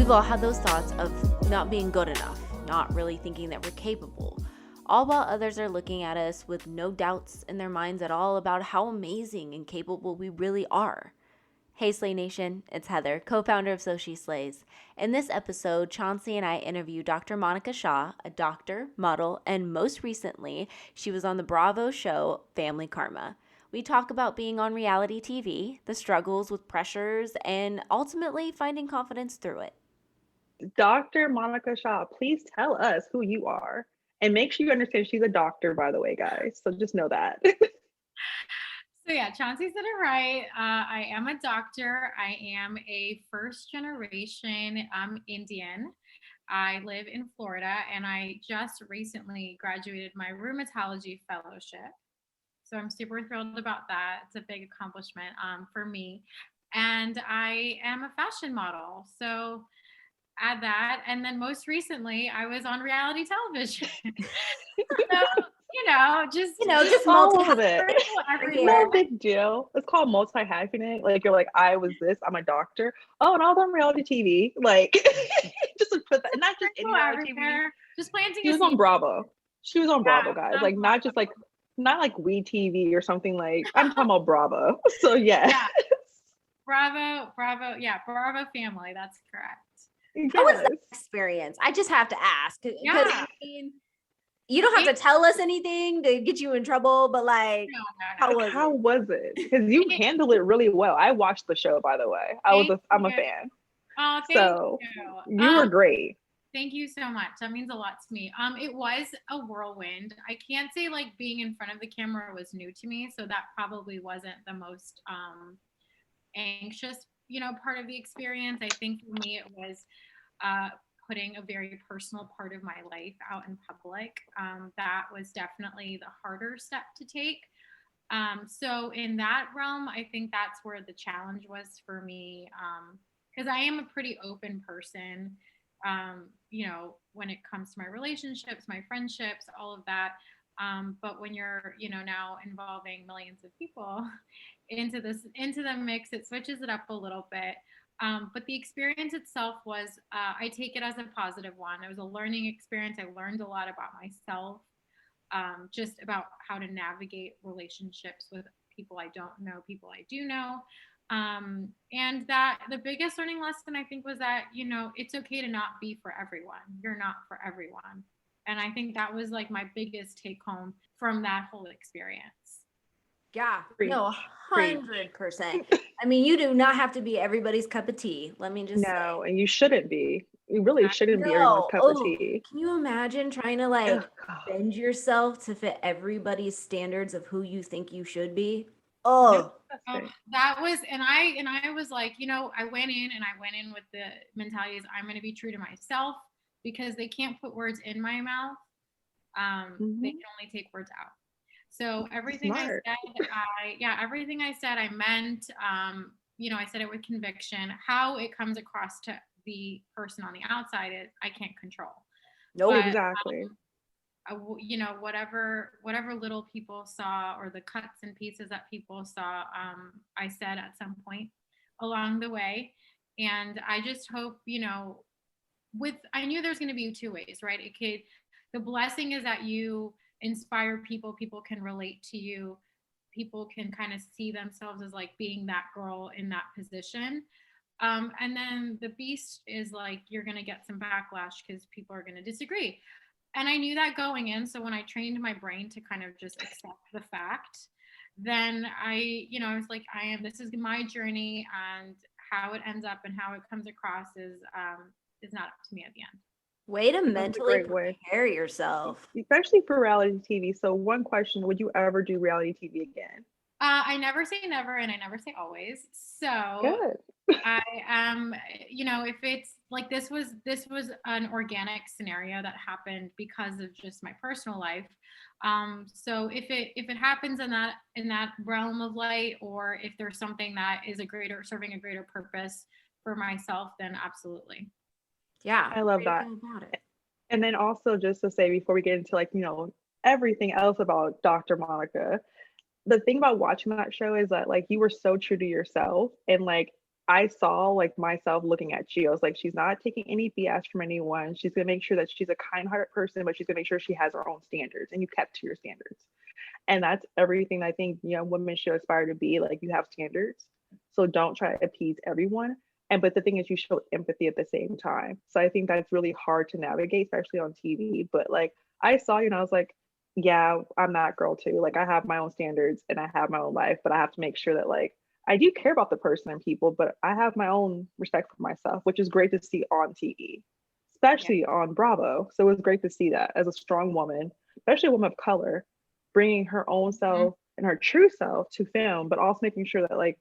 We've all had those thoughts of not being good enough, not really thinking that we're capable, all while others are looking at us with no doubts in their minds at all about how amazing and capable we really are. Hey Slay Nation, it's Heather, co-founder of So She Slays. In this episode, Chauncey and I interview Dr. Monica Shah, a doctor, model, and most recently, she was on the Bravo show Family Karma. We talk about being on reality TV, the struggles with pressures, and ultimately finding confidence through it. Dr. Monica Shah, please tell us who you are. And make sure you understand she's a doctor, by the way, guys. So just know that. So yeah, Chauncey said it right. I am a doctor. I am a first generation Indian. I live in Florida and I just recently graduated my rheumatology fellowship. So I'm super thrilled about that. It's a big accomplishment for me. And I am a fashion model. So add that. And then most recently, I was on reality television. So, just all of it. everywhere. No big deal. It's called multi-hyphenate. Like you're like, I was this, I'm a doctor. Oh, and I was on reality TV. Like just to put that, not just any reality TV. Just planting. She was on Bravo. She was on Bravo, guys. Like not just like not like We TV or something like. I'm talking about Bravo. So yes. Yeah. Bravo. Yeah, Bravo family. That's correct. Yes. How was that experience? I just have to ask. Yeah. I mean, you don't have to tell us anything to get you in trouble, but like, no. How was it? Because you handled it really well. I watched the show, by the way. I'm a fan. Oh, thank you. You were great. Thank you so much. That means a lot to me. It was a whirlwind. I can't say like being in front of the camera was new to me, so that probably wasn't the most anxious, part of the experience. I think for me it was putting a very personal part of my life out in public. That was definitely the harder step to take. So in that realm, I think that's where the challenge was for me, because I am a pretty open person, when it comes to my relationships, my friendships, all of that. But when you're, now involving millions of people into the mix, it switches it up a little bit. But the experience itself was, I take it as a positive one. It was a learning experience. I learned a lot about myself, just about how to navigate relationships with people I don't know, people I do know. And that the biggest learning lesson I think was that, it's okay to not be for everyone. You're not for everyone. And I think that was like my biggest take home from that whole experience. Yeah, no, 100%. I mean, you do not have to be everybody's cup of tea. Let me just say. And you shouldn't be. You really shouldn't be everyone's cup of tea. Can you imagine trying to bend yourself to fit everybody's standards of who you think you should be? That was, and I was like, I went in with the mentality is I'm going to be true to myself because they can't put words in my mouth. They can only take words out. So everything I said, I meant, I said it with conviction. How it comes across to the person on the outside is I can't control. No, exactly. Whatever little people saw or the cuts and pieces that people saw, I said at some point along the way. And I just hope, I knew there's going to be two ways, right? The blessing is that you inspire people can relate to you, people can kind of see themselves as like being that girl in that position, and then the beast is like you're going to get some backlash because people are going to disagree. And I knew that going in, so when I trained my brain to kind of just accept the fact, then I was like, this is my journey, and how it ends up and how it comes across is not up to me at the end. Way to mentally prepare yourself. Especially for reality TV. So one question, would you ever do reality TV again? I never say never and I never say always. So good. I am, if it's like this was an organic scenario that happened because of just my personal life. So if it happens in that realm of light, or if there's something that is serving a greater purpose for myself, then absolutely. Yeah, I love that. And then also just to say before we get into everything else about Dr. Monica, the thing about watching that show is that you were so true to yourself, and I saw like myself looking at you. I was like, she's not taking any BS from anyone. She's gonna make sure that she's a kind-hearted person, but she's gonna make sure she has her own standards, and you kept to your standards. And that's everything I think women should aspire to be. Like, you have standards, so don't try to appease everyone. And but the thing is, you show empathy at the same time. So I think that's really hard to navigate, especially on TV. But like, I saw you and I was like, yeah, I'm that girl too. Like, I have my own standards and I have my own life, but I have to make sure that like I do care about the person and people, but I have my own respect for myself, which is great to see on TV, especially on Bravo. So it was great to see that as a strong woman, especially a woman of color, bringing her own self and her true self to film, but also making sure that like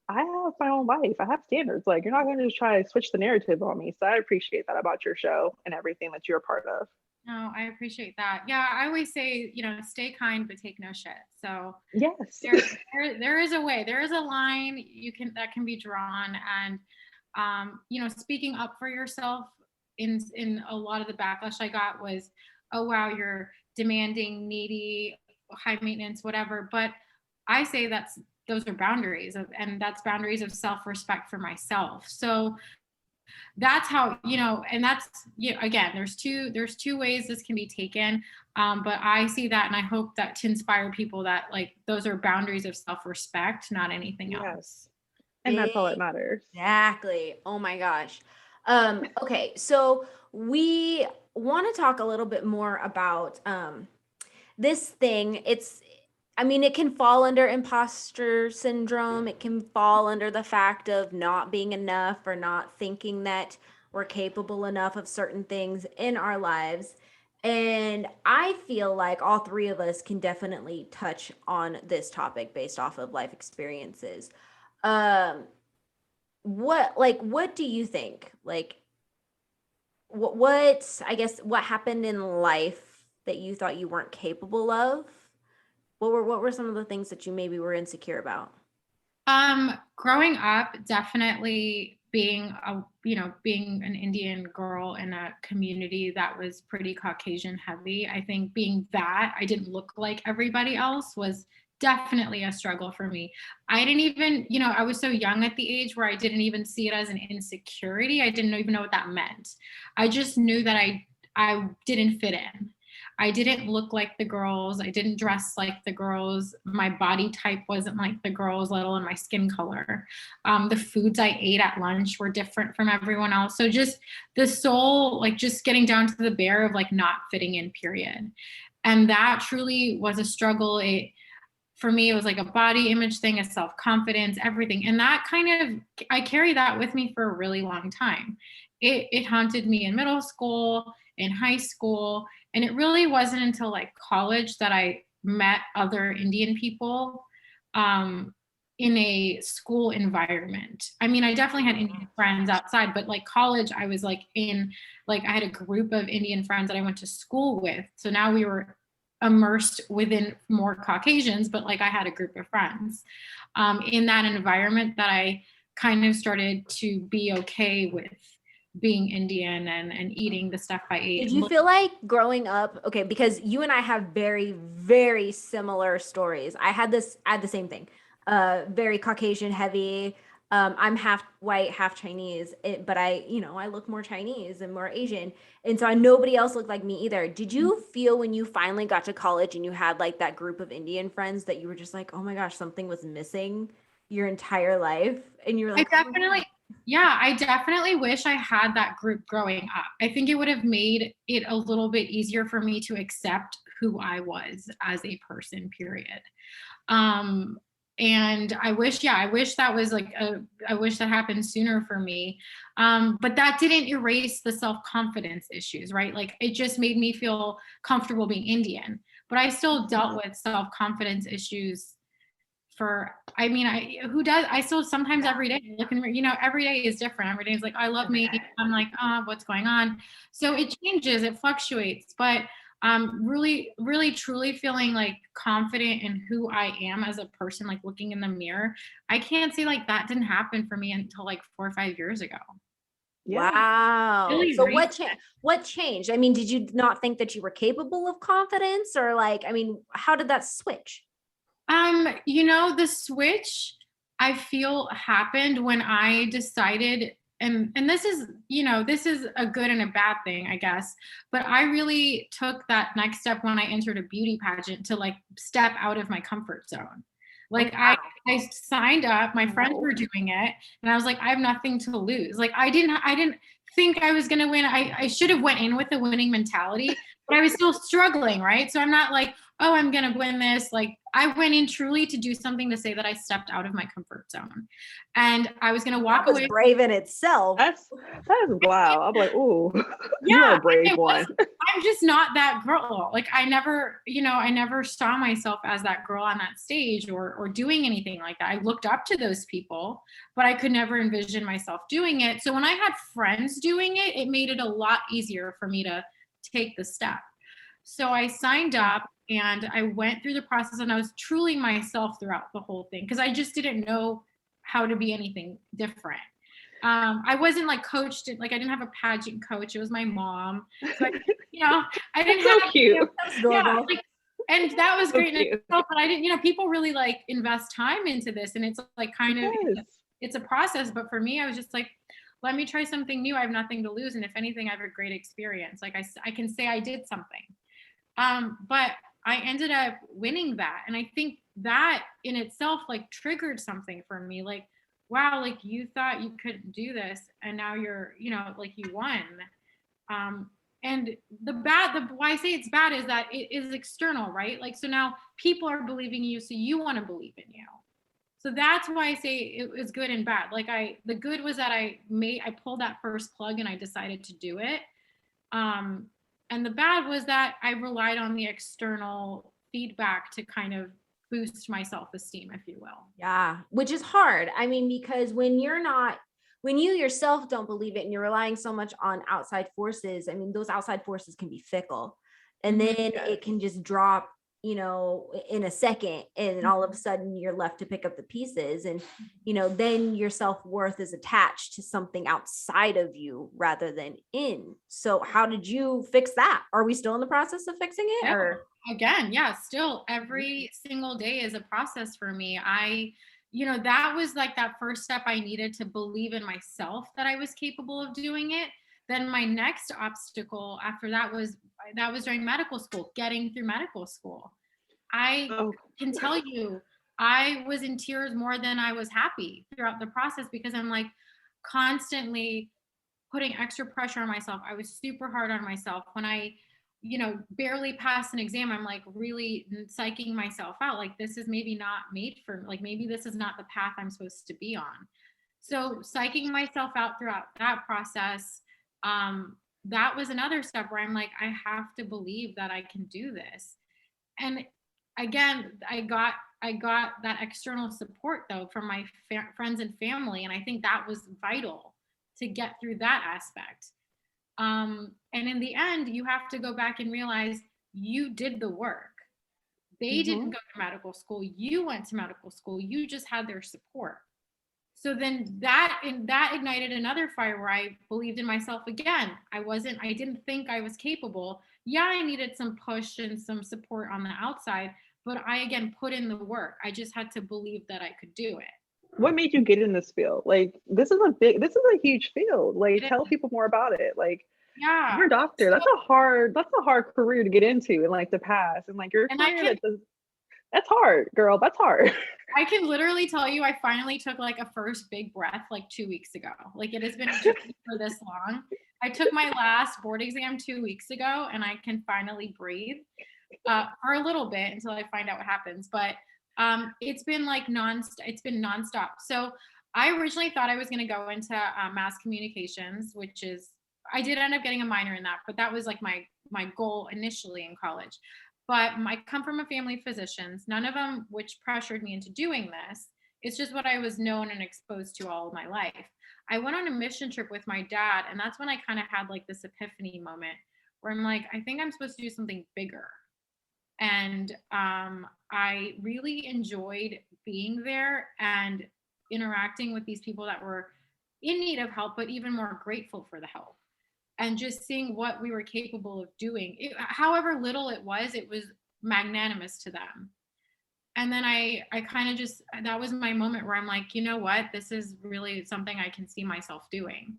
I have my own life. I have standards. Like, you're not going to just try to switch the narrative on me. So I appreciate that about your show and everything that you're a part of. No, I appreciate that. Yeah, I always say, stay kind but take no shit. So Yes. there is a way, there is a line that can be drawn, and speaking up for yourself in a lot of the backlash I got was, oh wow, you're demanding, needy, high maintenance, whatever. But I say those are boundaries and that's boundaries of self-respect for myself. So that's how, and that's, again, there's two ways this can be taken. But I see that, and I hope that to inspire people that like those are boundaries of self-respect, not anything else. And that's all that matters. Exactly. Oh my gosh. Okay, so we want to talk a little bit more about this thing. It can fall under imposter syndrome. It can fall under the fact of not being enough or not thinking that we're capable enough of certain things in our lives. And I feel like all three of us can definitely touch on this topic based off of life experiences. Um, what do you think? Like, what happened in life that you thought you weren't capable of? What were some of the things that you maybe were insecure about? Growing up, definitely being an Indian girl in a community that was pretty Caucasian heavy. I think being that I didn't look like everybody else was definitely a struggle for me. I didn't even, I was so young at the age where I didn't even see it as an insecurity. I didn't even know what that meant. I just knew that I didn't fit in. I didn't look like the girls. I didn't dress like the girls. My body type wasn't like the girls, let alone my skin color. The foods I ate at lunch were different from everyone else. So just the soul, like just getting down to the bare of like not fitting in, period. And that truly was a struggle. For me, it was like a body image thing, a self-confidence, everything. And that I carry that with me for a really long time. It haunted me in middle school, in high school. And it really wasn't until like college that I met other Indian people in a school environment. I mean, I definitely had Indian friends outside, but like college, I was like I had a group of Indian friends that I went to school with. So now we were immersed within more Caucasians, but like I had a group of friends in that environment that I kind of started to be okay with being Indian and eating the stuff I ate. Did you feel like growing up, okay, because you and I have very, very similar stories. I had the same thing, very Caucasian heavy. I'm half white, half Chinese, but I look more Chinese and more Asian. And so nobody else looked like me either. Did you feel when you finally got to college and you had like that group of Indian friends that you were just like, oh my gosh, something was missing your entire life? And you were like, I definitely wish I had that group growing up. I think it would have made it a little bit easier for me to accept who I was as a person, period. And I wish that was I wish that happened sooner for me. But that didn't erase the self-confidence issues, right? Like it just made me feel comfortable being Indian, but I still dealt with self-confidence issues I still sometimes every day every day is different. Every day is like, I love me. I'm like, what's going on? So it changes, it fluctuates, but really, really, truly feeling like confident in who I am as a person, like looking in the mirror. I can't say like that didn't happen for me until like 4 or 5 years ago. Yeah. Wow. Really so what changed? I mean, did you not think that you were capable of confidence, or like, I mean, how did that switch? The switch, I feel happened when I decided, and this is, this is a good and a bad thing, I guess, but I really took that next step when I entered a beauty pageant to like step out of my comfort zone. Oh, Like wow. I signed up, my friends Wow. were doing it, and I was like, I have nothing to lose. Like I didn't think I was gonna win. I should have went in with a winning mentality, but I was still struggling, right? So I'm not like, oh, I'm gonna win this. Like I went in truly to do something, to say that I stepped out of my comfort zone, and I was gonna That walk was away. brave in itself. That is wow. I'm like, ooh, you are Yeah, a brave it was. one. I'm just not that girl. Like I never saw myself as that girl on that stage, or doing anything like that. I looked up to those people, but I could never envision myself doing it. So when I had friends doing it, it made it a lot easier for me to take the step. So I signed up and I went through the process, and I was truly myself throughout the whole thing because I just didn't know how to be anything different. I wasn't like coached, like I didn't have a pageant coach. It was my mom. So I didn't That's so have, cute. That's yeah, adorable. like, and that was So great in cute. itself, but I didn't, people really like invest time into this, and it's like kind of, Yes. it's a process. But for me, I was just like, let me try something new. I have nothing to lose. And if anything, I have a great experience. Like I can say I did something. But I ended up winning that. And I think that in itself like triggered something for me. Like, wow, like you thought you couldn't do this, and now you're, like you won. Um, and why I say it's bad is that it is external, right? Like, so now people are believing you, so you want to believe in you. So that's why I say it was good and bad. Like the good was that I pulled that first plug and I decided to do it. Um, and the bad was that I relied on the external feedback to kind of boost my self-esteem, if you will. Yeah, which is hard. I mean, because when you yourself don't believe it and you're relying so much on outside forces, I mean, those outside forces can be fickle. And then Mhm. it can just drop, in a second. And all of a Mhm. sudden you're left to pick up the pieces. And, then your self-worth is attached to something outside of you rather than in. So how did you fix that? Are we still in the process of fixing it Still, or? again, yeah, still every single day is a process for me. That was like that first step I needed to believe in myself that I was capable of doing it. Then my next obstacle after that was during medical school, getting through medical school. I Oh, can tell you, I was in tears more than I was happy throughout the process because I'm like constantly putting extra pressure on myself. I was super hard on myself. When I, barely passed an exam, I'm like really psyching myself out. Like, this is maybe not made for, like, maybe this is not the path I'm supposed to be on. So, psyching myself out throughout that process, that was another step where I'm like, I have to believe that I can do this. And again, I got that external support though from my friends and family, and I think that was vital to get through that aspect. And in the end, you have to go back and realize you did the work. They didn't Mhm. go to medical school. You went to medical school. You just had their support. So then that ignited another fire where I believed in myself again. I didn't think I was capable. Yeah, I needed some push and some support on the outside, but I again put in the work. I just had to believe that I could do it. what made you get in this field? Like, this is a huge field. Like, It tell is. people more about it. Like, Yeah. you're a doctor. So, That's a hard career to get into and like to pass. And like your and I career can that's hard, girl. That's hard. I can literally tell you I finally took like a first big breath like 2 weeks ago. Like it has been a journey for this long. I took my last board exam 2 weeks ago and I can finally breathe for a little bit until I find out what happens. But it's been like it's been nonstop. So I originally thought I was going to go into mass communications, which is, I did end up getting a minor in that, but that was like my goal initially in college. But I come from a family of physicians, none of them which pressured me into doing this. It's just what I was known and exposed to all of my life. I went on a mission trip with my dad, and that's when I kind of had like this epiphany moment where I'm like, I think I'm supposed to do something bigger. And I really enjoyed being there and interacting with these people that were in need of help, but even more grateful for the help. And just seeing what we were capable of doing, however little it was magnanimous to them. And then I kind of just, that was my moment where I'm like, you know what, this is really something I can see myself doing.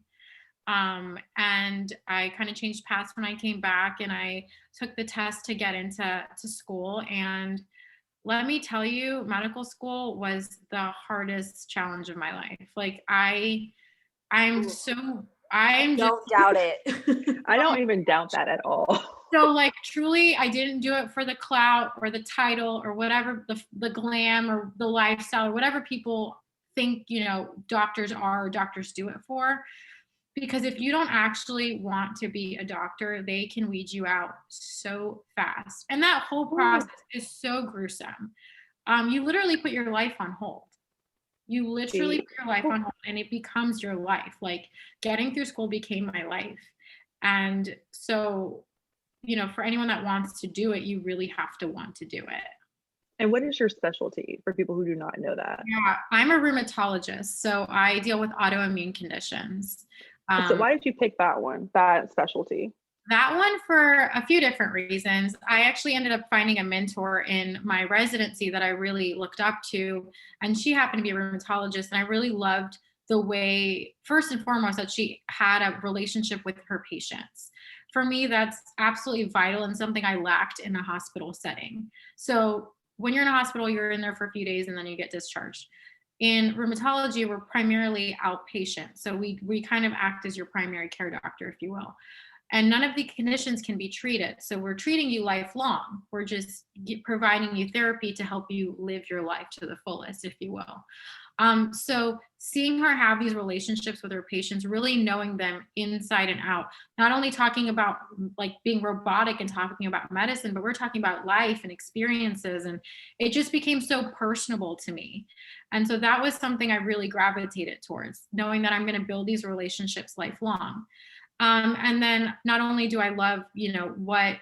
And I kind of changed paths when I came back, and I took the test to get into school. And let me tell you, medical school was the hardest challenge of my life. Like I'm Ooh, so, I'm just don't doubt it. I don't even doubt that at all. so like truly, I didn't do it for the clout or the title or whatever, the glam or the lifestyle or whatever people think, doctors are or doctors do it for. Because if you don't actually want to be a doctor, they can weed you out so fast. And that whole Ooh, process is so gruesome. You literally put your life on hold. You literally see, put your life ooh, on hold and it becomes your life. Like getting through school became my life. And so, for anyone that wants to do it, you really have to want to do it. and what is your specialty for people who do not know that? Yeah, I'm a rheumatologist, so I deal with autoimmune conditions. So Um, why did you pick that one, that specialty? That one for a few different reasons. I actually ended up finding a mentor in my residency that I really looked up to, and she happened to be a rheumatologist, and I really loved the way, first and foremost, that she had a relationship with her patients. For me, that's absolutely vital and something I lacked in a hospital setting. So when you're in a hospital, you're in there for a few days and then you get discharged. In rheumatology, we're primarily outpatient. So we kind of act as your primary care doctor, if you will, and none of the conditions can be treated. So we're treating you lifelong. We're just providing you therapy to help you live your life to the fullest, if you will. So seeing her have these relationships with her patients, really knowing them inside and out, not only talking about like being robotic and talking about medicine, but we're talking about life and experiences. And it just became so personable to me. And so that was something I really gravitated towards, knowing that I'm going to build these relationships lifelong. And then not only do I love, what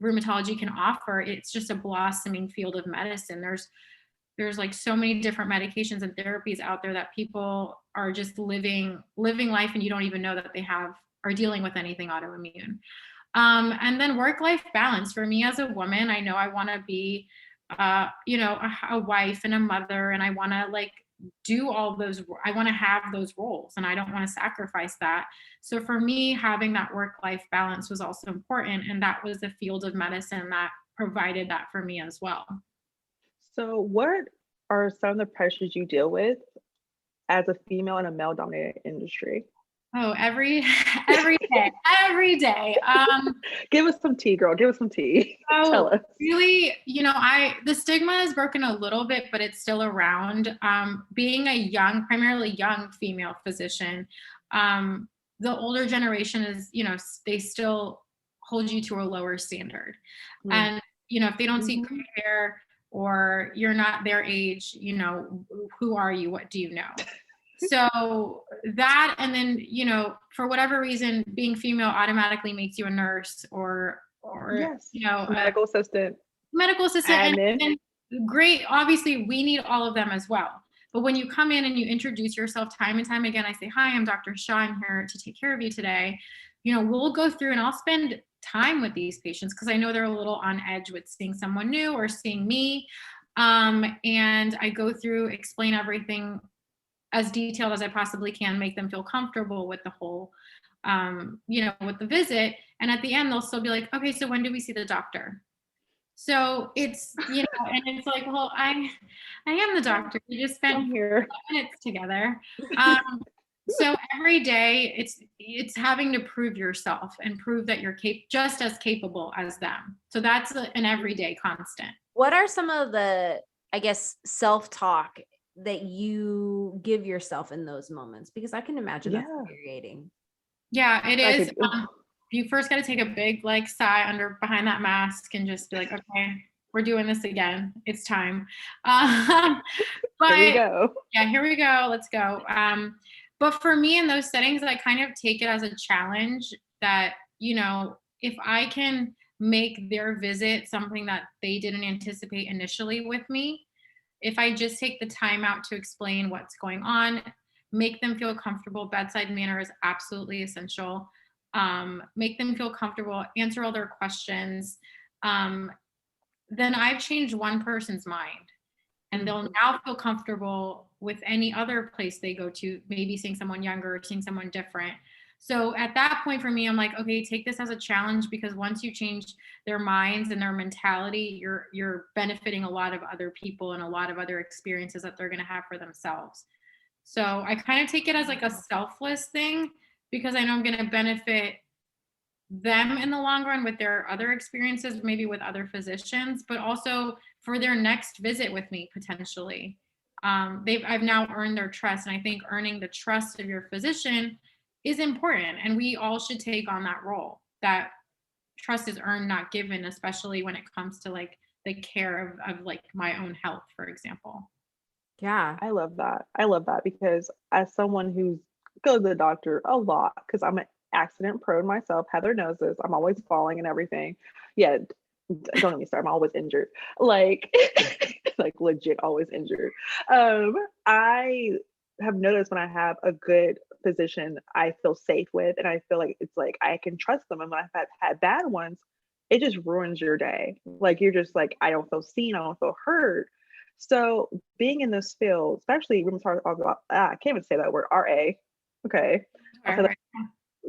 rheumatology can offer, it's just a blossoming field of medicine. There's like so many different medications and therapies out there that people are just living life, and you don't even know that they are dealing with anything autoimmune. And then work-life balance for me as a woman, I know I want to be a wife and a mother, and I want to like do all those, I want to have those roles and I don't want to sacrifice that. So for me, having that work-life balance was also important, and that was the field of medicine that provided that for me as well. So what are some of the pressures you deal with as a female in a male-dominated industry? Oh, every every day. Give us some tea, girl. Give us some tea. Tell So us. really, the stigma is broken a little bit, but it's still around. Being a primarily young female physician, the older generation is, they still hold you to a lower standard. Mm, And, if they don't see mhm. gray hair or you're not their age, who are you? What do you know? So that, and then, for whatever reason, being female automatically makes you a nurse or Yes. a Medical assistant, medical assistant. admin. And great, obviously we need all of them as well. But when you come in and you introduce yourself time and time again, I say, hi, I'm Dr. Shah, I'm here to take care of you today. We'll go through and I'll spend time with these patients because I know they're a little on edge with seeing someone new or seeing me. And I go through, explain everything as detailed as I possibly can, make them feel comfortable with the whole, with the visit. And at the end, they'll still be like, okay, so when do we see the doctor? So it's, and it's like, well, I am the doctor. We just spent I'm here. 5 minutes together. Um, so every day it's having to prove yourself and prove that you're just as capable as them. So that's an everyday constant. What are some of the, I guess, self-talk that you give yourself in those moments? Because I can imagine that's Yeah, infuriating. Yeah, it I is. could. You first got to take a big like sigh behind that mask and just be like, okay, we're doing this again. It's time. Um, Here we but go. yeah, here we go. Let's go. But for me in those settings, I kind of take it as a challenge that, if I can make their visit something that they didn't anticipate initially with me, if I just take the time out to explain what's going on, make them feel comfortable, bedside manner is absolutely essential. Make them feel comfortable, answer all their questions. Um, then I've changed one person's mind. and they'll now feel comfortable with any other place they go to, maybe seeing someone younger or seeing someone different. So at that point for me, I'm like, okay, take this as a challenge, because once you change their minds and their mentality, you're benefiting a lot of other people and a lot of other experiences that they're going to have for themselves. So I kind of take it as like a selfless thing, because I know I'm going to benefit them in the long run with their other experiences, maybe with other physicians, but also for their next visit with me potentially. I've now earned their trust, and I think earning the trust of your physician is important, and we all should take on that role. That trust is earned, not given, especially when it comes to like the care of like my own health, for example. Yeah. I love that. I love that because as someone who's goes to the doctor a lot, because I'm an accident prone myself, Heather knows this. I'm always falling and everything. Yeah, don't get me started. I'm always injured. Like, like legit always injured. I have noticed when I have a good physician, I feel safe with, and I feel like it's like I can trust them. And when I've had bad ones, it just ruins your day. Like you're just like, I don't feel seen, I don't feel heard. So being in this field, especially rheumatoid, I can't even say that word, RA. Okay. I'll say that,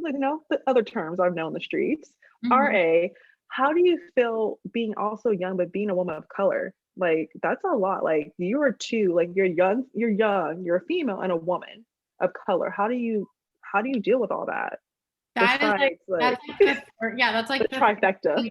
like, the other terms I've known in the streets. Mhm. RA, how do you feel being also young, but being a woman of color? Like, that's a lot. Like, you are two, like, you're young, you're a female and a woman of color. How do you deal with all that? That is like, Besides, like, that's like the third, yeah, that's the like the trifecta.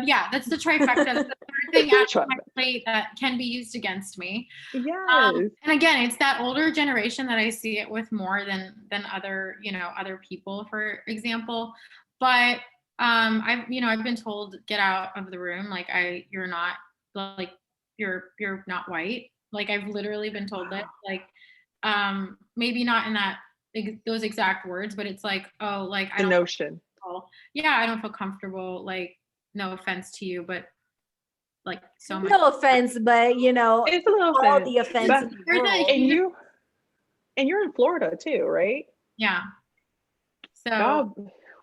yeah, that's the trifecta. That's the third thing The out of my trifecta. plate that can be used against me. Yes. And again, it's that older generation that I see it with more than other, other people, for example. But I've been told, get out of the room. Like you're not, like, you're not white. Like I've literally been told that, Wow. like, maybe not in those exact words, but it's like, oh, like I The don't notion. feel, yeah, I don't feel comfortable. Like, no offense to you, but like so much. No offense, but It's a little all offense. the offense But in the You're the, world. and you're in Florida too, right? yeah. So God.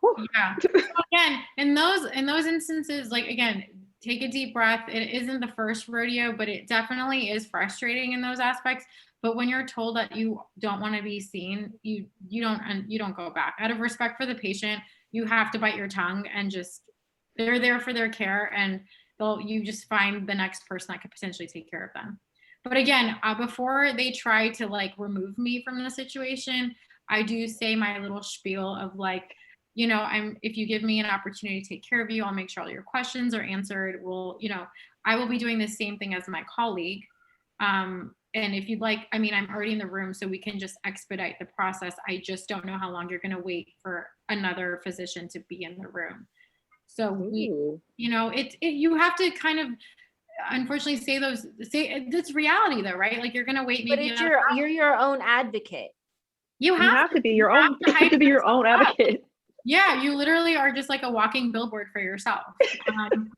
Whew. yeah. So again, in those instances, like, again, take a deep breath. It isn't the first rodeo, but it definitely is frustrating in those aspects. But when you're told that you don't want to be seen, you don't go back. Out of respect for the patient, you have to bite your tongue and just, they're there for their care, and you just find the next person that could potentially take care of them. But again, before they try to like remove me from the situation, I do say my little spiel of like, if you give me an opportunity to take care of you, I'll make sure all your questions are answered. I will be doing the same thing as my colleague. And if you'd like, I mean, I'm already in the room, so we can just expedite the process. I just don't know how long you're going to wait for another physician to be in the room. So Ooh. you have to kind of, unfortunately, say that's reality though, right? Like you're going to wait But maybe it's you're your own advocate. you You have to be you your have own. to You have hide to be your yourself own up. advocate. Yeah, you literally are just like a walking billboard for yourself. And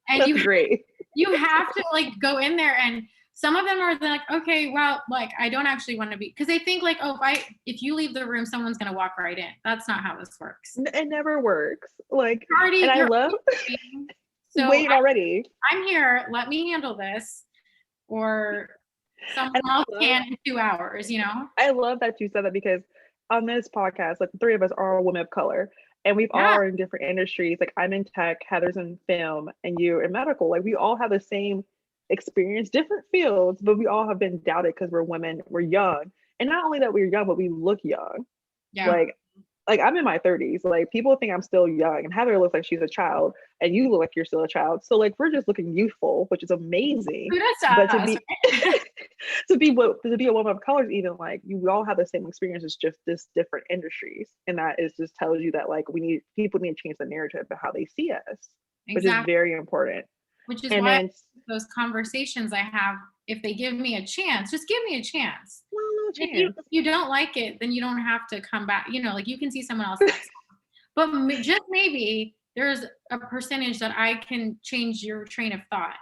That's great. you have to like go in there, and some of them are like, okay, well, like I don't actually want to be, because they think like, oh, if you leave the room, someone's gonna walk right in. That's not how this works. It never works. Like, Already, and I you're love waiting. So wait already. I'm here. Let me handle this, or someone And else can in 2 hours. I love that you said that because on this podcast, like the three of us are women of color and we've all Yeah, are in different industries. Like I'm in tech, Heather's in film, and you're in medical. Like we all have the same experience, different fields, but we all have been doubted because we're women, we're young. And not only that we're young, but we look young. yeah. Like I'm in my 30s. Like people think I'm still young, and Heather looks like she's a child, and you look like you're still a child. So like we're just looking youthful, which is amazing. Kudos to But to us, be right? to be a woman of color is even like we all have the same experience. It's just this different industries, and that is just tells you that like people need to change the narrative of how they see us, which is Exactly. very important. Which is And why then those conversations I have, if they give me a chance, just give me a chance. well, no If chance. you don't like it, then you don't have to come back. Like you can see someone else next time. But just maybe there's a percentage that I can change your train of thought,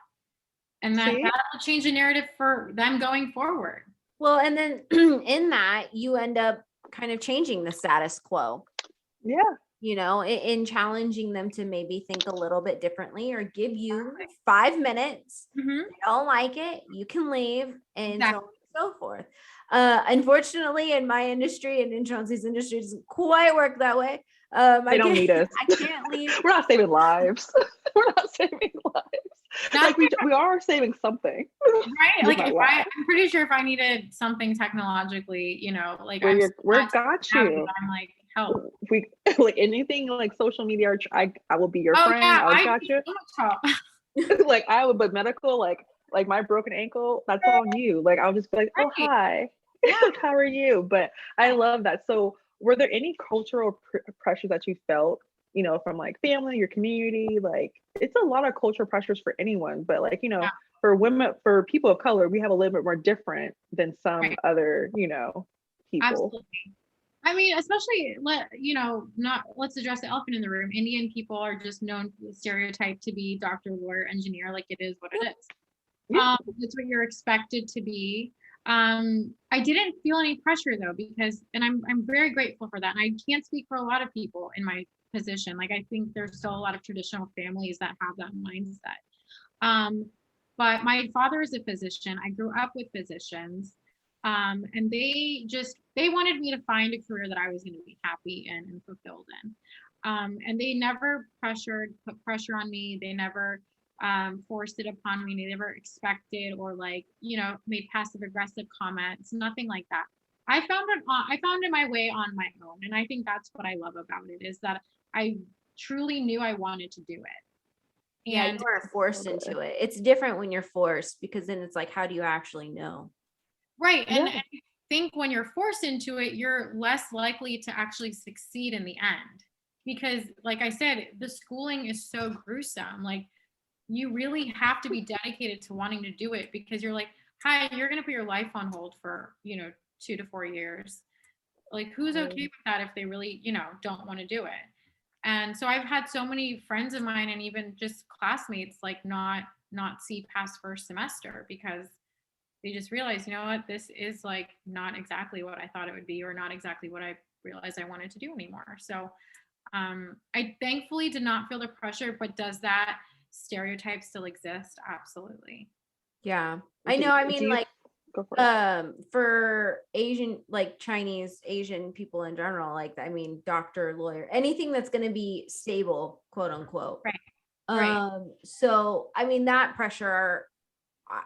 and that See, will change the narrative for them going forward. Well, and then in that you end up kind of changing the status quo. yeah, you know, in challenging them to maybe think a little bit differently or give you 5 minutes. Mhm. You don't like it, you can leave, and so on Exactly. and so forth. Unfortunately, in my industry and in Chauncey's industry, it doesn't quite work that way. They don't need us. I can't leave. We're not saving lives. We're not saving lives. Not Like we are saving something. right. With Like my if laugh. I'm pretty sure if I needed something technologically, like I'm still We're not got savvy, you. but I'm like, help. We like anything like social media. Or I will be your Oh friend. yeah, I I got need you. so much help. Like I would, but medical like my broken ankle. That's on you. Like I'll just be like, oh Right. hi, Yeah. like how are you? But I love that. So were there any cultural pressures that you felt? From like family, your community, like it's a lot of cultural pressures for anyone, but like, Yeah. for women, for people of color, we have a little bit more different than some Right. other, people. Absolutely. I mean, especially not let's address the elephant in the room. Indian people are just known for the stereotype to be doctor, lawyer, engineer, like it is what it is. Yeah. It's what you're expected to be. I didn't feel any pressure though, because, and I'm very grateful for that. And I can't speak for a lot of people in my position. Like I think there's still a lot of traditional families that have that mindset. But my father is a physician. I grew up with physicians. And they wanted me to find a career that I was going to be happy in and fulfilled in. And they never put pressure on me. They never forced it upon me. They never expected or made passive aggressive comments, nothing like that. I found it my way on my own. And I think that's what I love about it, is that I truly knew I wanted to do it. Yeah, you And weren't forced into it. It's different when you're forced, because then it's like, how do you actually know? right. And Yeah. I think when you're forced into it, you're less likely to actually succeed in the end. Because, like I said, the schooling is so gruesome. Like, you really have to be dedicated to wanting to do it, because you're like, hi, you're going to put your life on hold for, 2 to 4 years. Like, who's okay with that if they really, don't want to do it? And so I've had so many friends of mine and even just classmates like not see past first semester because they just realize, you know what, this is like not exactly what I thought it would be, or not exactly what I realized I wanted to do anymore. So I thankfully did not feel the pressure, but does that stereotype still exist? Absolutely. Yeah, I know. I mean, like, Go for it. for Asian, like Chinese Asian people in general, like, I mean, doctor, lawyer, anything that's going to be stable, quote unquote. Right. Right. So I mean, that pressure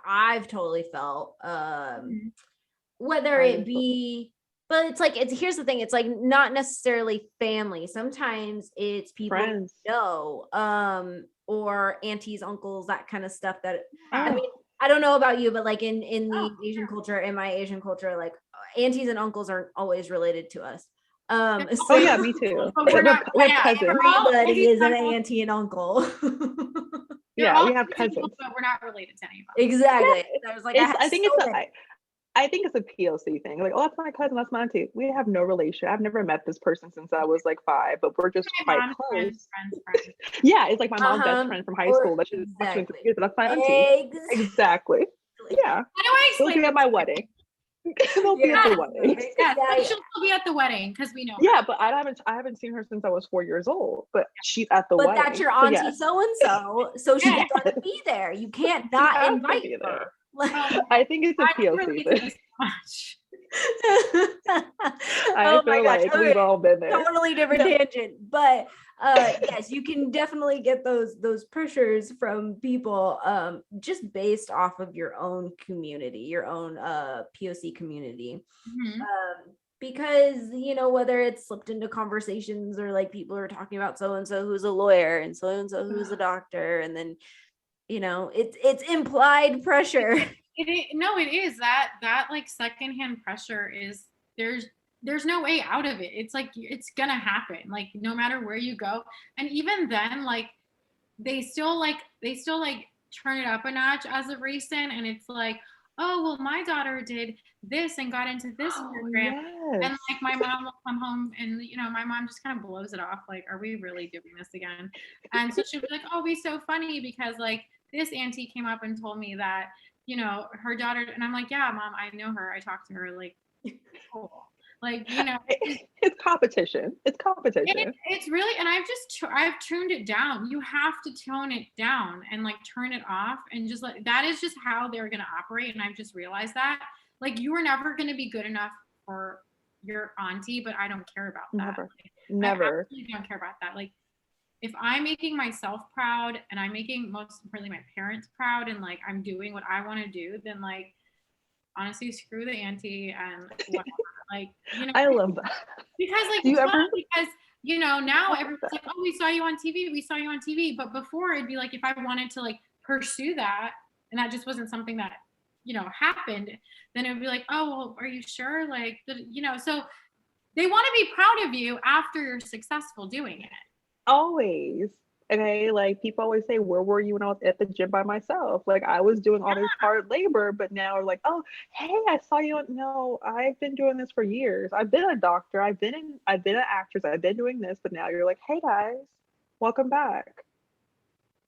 I've totally felt, Mhm. whether it be, but it's like, here's the thing, it's like not necessarily family. Sometimes it's people Friends. you know, or aunties, uncles, that kind of stuff. That I Oh, mean, I don't know about you, but like in the Oh, Asian culture, in my Asian culture, like aunties and uncles aren't always related to us. oh So yeah, me too. but we're not, We have yeah, cousins. we're all everybody aunties is an and uncles. auntie and uncle. You're Yeah, all we have aunties and uncles, cousins. but we're not related to any of us. Exactly. Yeah, I was like, I have I think so many. I think it's a POC thing. Like, oh, that's my cousin, that's my auntie. We have no relation. I've never met this person since I was like 5, but we're just My quite mom's close. friends. Yeah, it's like my mom's best friend from high Or school that she just talked to in 3 exactly. years, but that's my auntie. Exactly. Yeah. How do I They'll explain be at this? my wedding. They'll be at the wedding. Yes, Yeah, but yeah. she'll still be at the wedding because we know her. Yeah, but I haven't seen her since I was 4 years old. But she's at the But wedding. that's your So auntie yes, so and so she's Yeah. gonna be there. You can't she not has to invite be there. her. I think it's a I can POC relate to thing. this so much. I Oh my feel gosh. like Okay. we've all been there. Totally different tangent. But yes, you can definitely get those pressures from people just based off of your own community, your own POC community. Mhm. Because whether it's slipped into conversations, or like people are talking about so and so who's a lawyer and so who's a doctor, and then it's implied pressure. No, it is that like secondhand pressure is there's no way out of it. It's like it's gonna happen, like no matter where you go. And even then, like they still turn it up a notch as of recent, and it's like, oh well, my daughter did this and got into this Oh program. yes. And like my mom will come home and my mom just kind of blows it off, like, are we really doing this again? And so she'll be like, oh, it'd be so funny because like this auntie came up and told me that her daughter, and I'm like, yeah, mom, I know her, I talked to her, like, cool. Like, you know, It's competition. It's competition. it's really, and I've tuned it down. You have to tone it down and like turn it off and just like, that is just how they're going to operate. And I've just realized that like you are never going to be good enough for your auntie, but I don't care about that. Never. Like, Never. I absolutely don't care about that. Like if I'm making myself proud and I'm making most importantly my parents proud and like I'm doing what I want to do, then like honestly screw the auntie and whatever. Like, you know, I love that. because like Do you it's fun ever because you know now love everyone's that? like, oh, we saw you on TV, we saw you on TV. But before it'd be like if I wanted to like pursue that and that just wasn't something that you know happened, then it would be like, oh, well, are you sure? Like, you know, so they want to be proud of you after you're successful doing it. Always. Okay, like people always say, where were you when I was at the gym by myself? Like I was doing all this hard labor, but now like, oh, hey, I saw you. No, I've been doing this for years. I've been a doctor. I've been an actress. I've been doing this, but now you're like, hey guys, welcome back.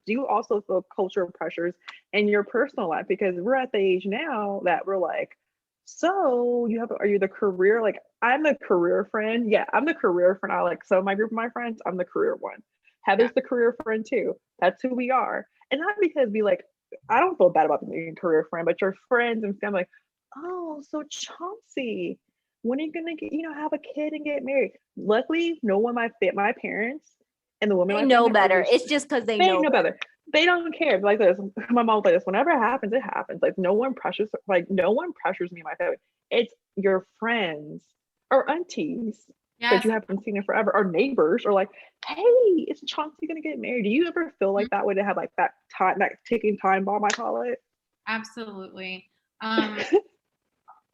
Do you also feel cultural pressures in your personal life? Because we're at the age now that we're like, so are you the career? Like I'm the career friend. Yeah, I'm the career friend. I like some of my group of my friends, I'm the career one. Yeah. Heather's the career friend too. That's who we are. And not because we like, I don't feel bad about being a career friend, but your friends and family, like, oh, so Chauncey, when are you gonna get, have a kid and get married? Luckily, no one my parents and the women They in my know family better. It's just because they know better. better. They don't care. Like this, my mom's like this. Whenever it happens, it happens. Like no one pressures. Like no one pressures me and my family. It's your friends or aunties that Yes. you haven't seen in forever, or neighbors, or like, hey, is Chauncey gonna get married? Do you ever feel like that way to have like that time, that ticking time bomb? I call it. Absolutely.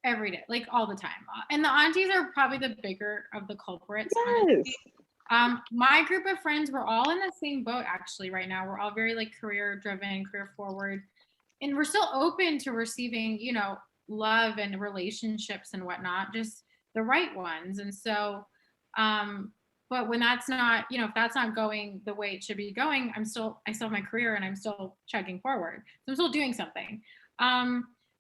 Every day, like all the time. And the aunties are probably the bigger of the culprits. Yes. Honestly. My group of friends, we're all in the same boat actually right now. We're all very like career driven, career forward, and we're still open to receiving, you know, love and relationships and whatnot, just the right ones. And so, but when that's not, you know, if that's not going the way it should be going, I still have my career and I'm still chugging forward. So I'm still doing something.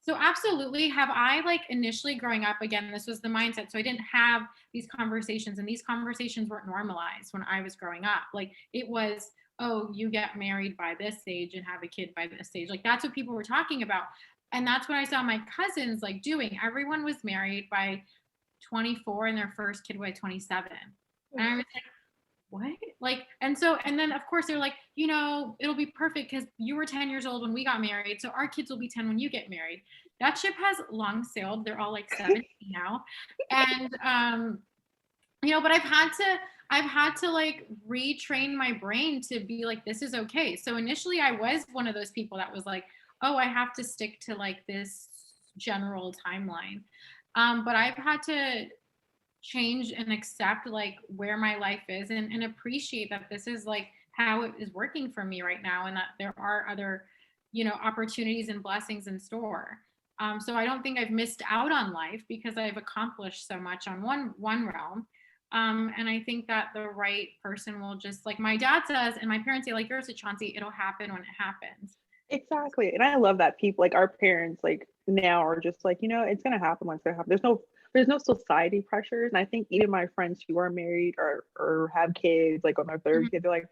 So absolutely, have I like initially growing up, again, this was the mindset. So I didn't have these conversations and these conversations weren't normalized when I was growing up. Like it was, oh, you get married by this age and have a kid by this age. Like that's what people were talking about. And that's what I saw my cousins like doing. Everyone was married by 24 and their first kid by 27. And I was like, what? Like, and so, and then of course they're like, you know, it'll be perfect because you were 10 years old when we got married. So our kids will be 10 when you get married. That ship has long sailed. They're all like 17 now. And, you know, but I've had to like retrain my brain to be like, this is okay. So initially I was one of those people that was like, oh, I have to stick to like this general timeline. But I've had to change and accept like where my life is and appreciate that this is like how it is working for me right now and that there are other, you know, opportunities and blessings in store. So I don't think I've missed out on life because I've accomplished so much on one realm. And I think that the right person will just, like my dad says, and my parents say, like yours at Chauncey, it'll happen when it happens. Exactly. And I love that people like our parents like now are just like, it's gonna happen when it's gonna happen. There's no society pressures. And I think even my friends who are married or have kids like on their third kid, they're like,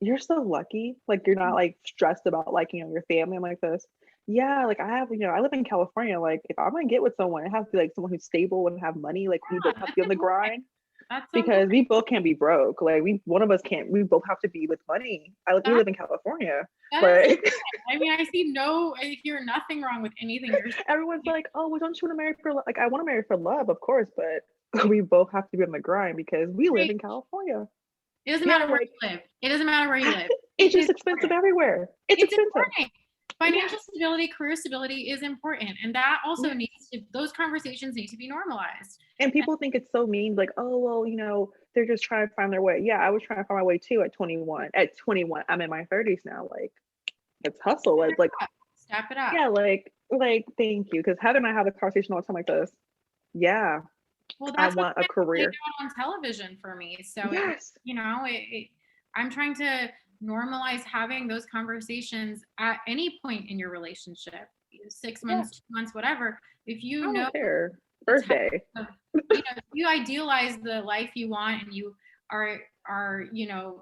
you're so lucky. Like you're not like stressed about like, your family. I'm like this. Yeah, like I live in California. Like if I'm gonna get with someone, it has to be like someone who's stable and have money. Like we both have to be on the grind. That's so Because good. we both can't be broke. Like one of us can't. We both have to be with money. We live in California. That is Like okay. I mean, I hear nothing wrong with anything you're saying. everyone's like, oh, well, don't you want to marry for like? I want to marry for love, of course, but we both have to be on the grind because we live in California. It doesn't matter where you live. It doesn't matter where you live. It's just expensive everywhere. It's expensive. Important. Financial stability, career stability is important. And that also those conversations need to be normalized. And people think it's so mean, like, oh, well, they're just trying to find their way. Yeah, I was trying to find my way too at 21. At 21, I'm in my 30s now. Like, let's hustle. It's like, step it up. Yeah, like, thank you. Because Heather and I have a conversation all the time like this. Yeah. Well, I that's want a career on television for me. So, yes. I'm trying to normalize having those conversations at any point in your relationship, 6 months, 2 months, whatever. If you know First day. You idealize the life you want, and you are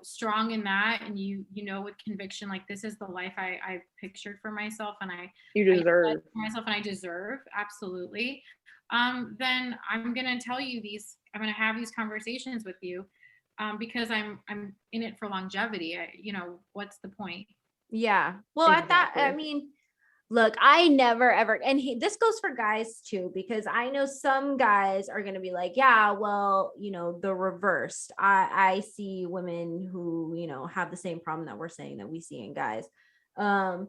strong in that, and you know with conviction, like, this is the life I pictured for myself, and You I deserve. for myself, and I deserve, absolutely. Then I'm gonna I'm gonna have these conversations with you, because I'm in it for longevity. What's the point? Yeah. Well, Exactly. I mean, look, I never ever, and this goes for guys too, because I know some guys are going to be like, yeah, well, the reversed. I see women who, have the same problem that we're saying that we see in guys. And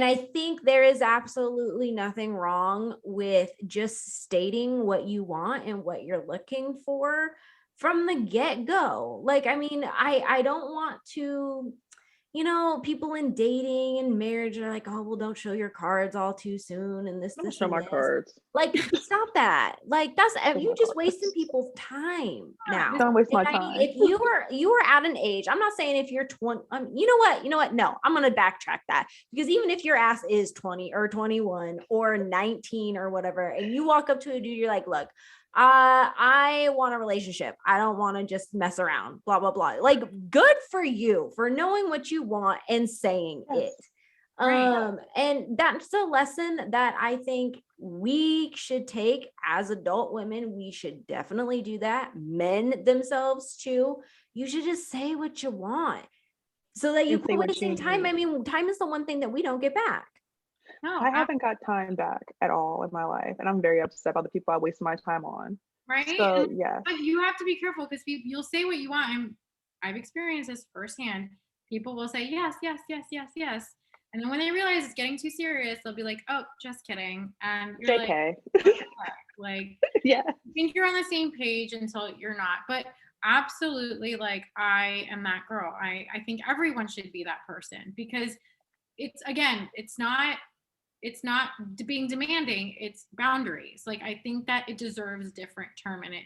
I think there is absolutely nothing wrong with just stating what you want and what you're looking for from the get-go. Like, I mean, I don't want to, people in dating and marriage are like, oh, well, don't show your cards all too soon and I'm gonna this show and my this. cards. Like, stop that. Like, that's Show you my just cards. wasting people's time now. Don't waste And my I mean, time. if you are at an age, I'm not saying if you're 20, you know what? No, I'm gonna backtrack that, because even if your ass is 20 or 21 or 19 or whatever, and you walk up to a dude, you're like, look, I want a relationship. I don't want to just mess around, blah, blah, blah. Like, good for you for knowing what you want and saying Yes. it. Right. And that's a lesson that I think we should take as adult women. We should definitely do that. Men themselves too. You should just say what you want so that you And say quit what you wasting time. need. I mean, time is the one thing that we don't get back. No, I haven't got time back at all in my life, and I'm very upset about the people I waste my time on. right? So And yes, but you have to be careful, because you'll say what you want. I've experienced this firsthand. People will say yes, yes, yes, yes, yes, and then when they realize it's getting too serious, they'll be like, "Oh, just kidding," and you're like, JK. "What the heck?" Like, Yeah. I think you're on the same page until you're not. But absolutely, like, I am that girl. I think everyone should be that person, because it's not being demanding, it's boundaries. Like, I think that it deserves different term, and it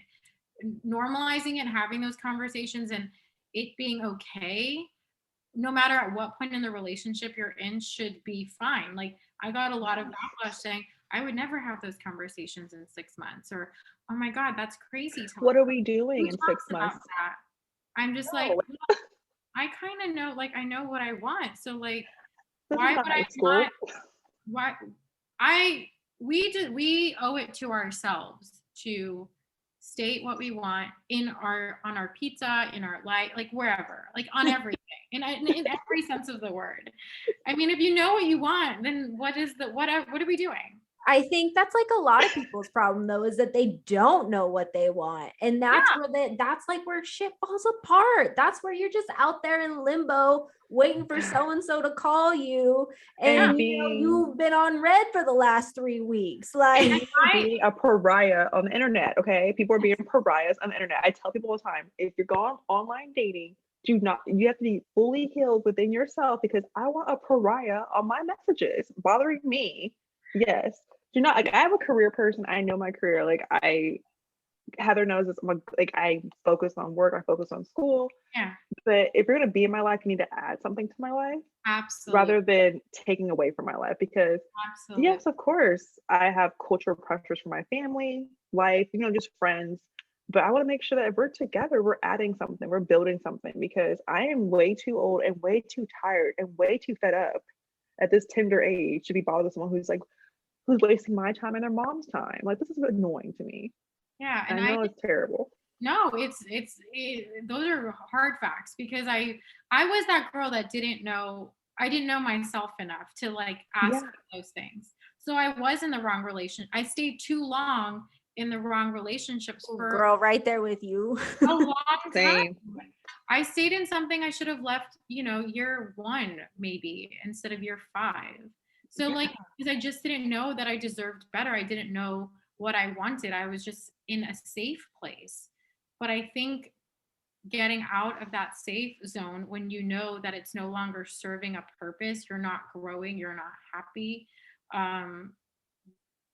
normalizing it, having those conversations, and it being okay no matter at what point in the relationship you're in should be fine. Like, I got a lot of backlash saying I would never have those conversations in 6 months, or, oh my God, that's crazy. What are we doing Who in talks 6 months? about that? I'm just like, No, well, I kind of know, like, I know what I want. So, like, this is why not would I high school. not? Why? We owe it to ourselves to state what we want on our pizza, in our life, like, wherever, like, on everything, in every sense of the word. I mean, if you know what you want, then what are we doing? I think that's like a lot of people's problem though, is that they don't know what they want. And that's Yeah. that's like where shit falls apart. That's where you're just out there in limbo waiting for so and so to call you, And and being you've been on red for the last 3 weeks. Like, being a pariah on the internet. Okay, people are being pariahs on the internet. I tell people all the time, if you're going online dating, you have to be fully healed within yourself, because I want a pariah on my messages bothering me. Yes, do not, like, I have a career person. I know my career. Like, Heather knows this. Like, I focus on work. I focus on school. Yeah, But if you're gonna be in my life, you need to add something to my life absolutely, rather than taking away from my life. Because absolutely. yes, of course, I have cultural pressures for my family, life, just friends. But I want to make sure that if we're together, we're adding something, we're building something, because I am way too old and way too tired and way too fed up at this tender age to be bothered with someone who's wasting my time and their mom's time. Like, this is annoying to me. Yeah, I and know it's terrible. no, those are hard facts, because I was that girl that I didn't know myself enough to, like, ask Yeah, those things. So I was in the wrong relation. I stayed too long in the wrong relationships for girl, right there with you. a long time. same. I stayed in something I should have left, year 1 maybe, instead of year 5. So, Yeah. like, because I just didn't know that I deserved better. I didn't know what I wanted. I was just in a safe place. But I think getting out of that safe zone, when you know that it's no longer serving a purpose, you're not growing, you're not happy, um,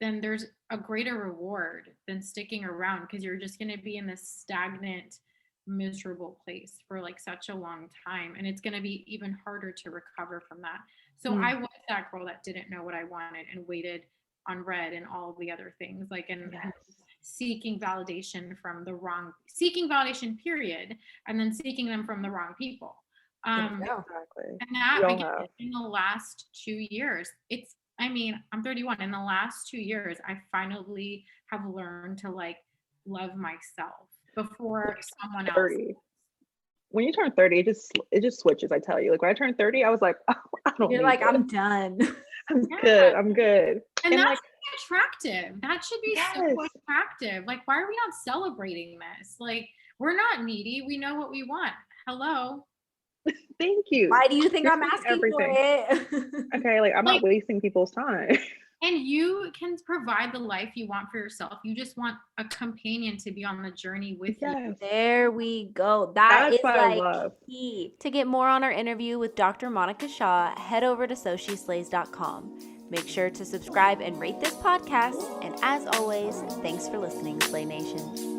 then there's a greater reward than sticking around, because you're just going to be in this stagnant, miserable place for, like, such a long time, and it's going to be even harder to recover from that. So Mm. I was that girl that didn't know what I wanted and waited on red and all the other things, like, and Yes. seeking validation period, and then seeking them from the wrong people. There you go. Exactly. And that, We all again, have. in the last 2 years, I'm 31. In the last 2 years, I finally have learned to like love myself before someone else. 30. When you turn 30, it just switches, I tell you. Like when I turned 30, I was like, oh, I don't You're need like, this. I'm done. I'm Yeah. good. I'm good. And And that's like, attractive. That should be so yes, attractive. Like, why are we not celebrating this? Like, we're not needy. We know what we want. Hello. thank you. Why do you think You're I'm saying asking for it? Okay, like I'm Like- not wasting people's time. And you can provide the life you want for yourself. You just want a companion to be on the journey with you. Yes. There we go. That That's is what I like love. key. To get more on our interview with Dr. Monica Shah, head over to SoSheSlays.com. Make sure to subscribe and rate this podcast. And as always, thanks for listening, Slay Nation.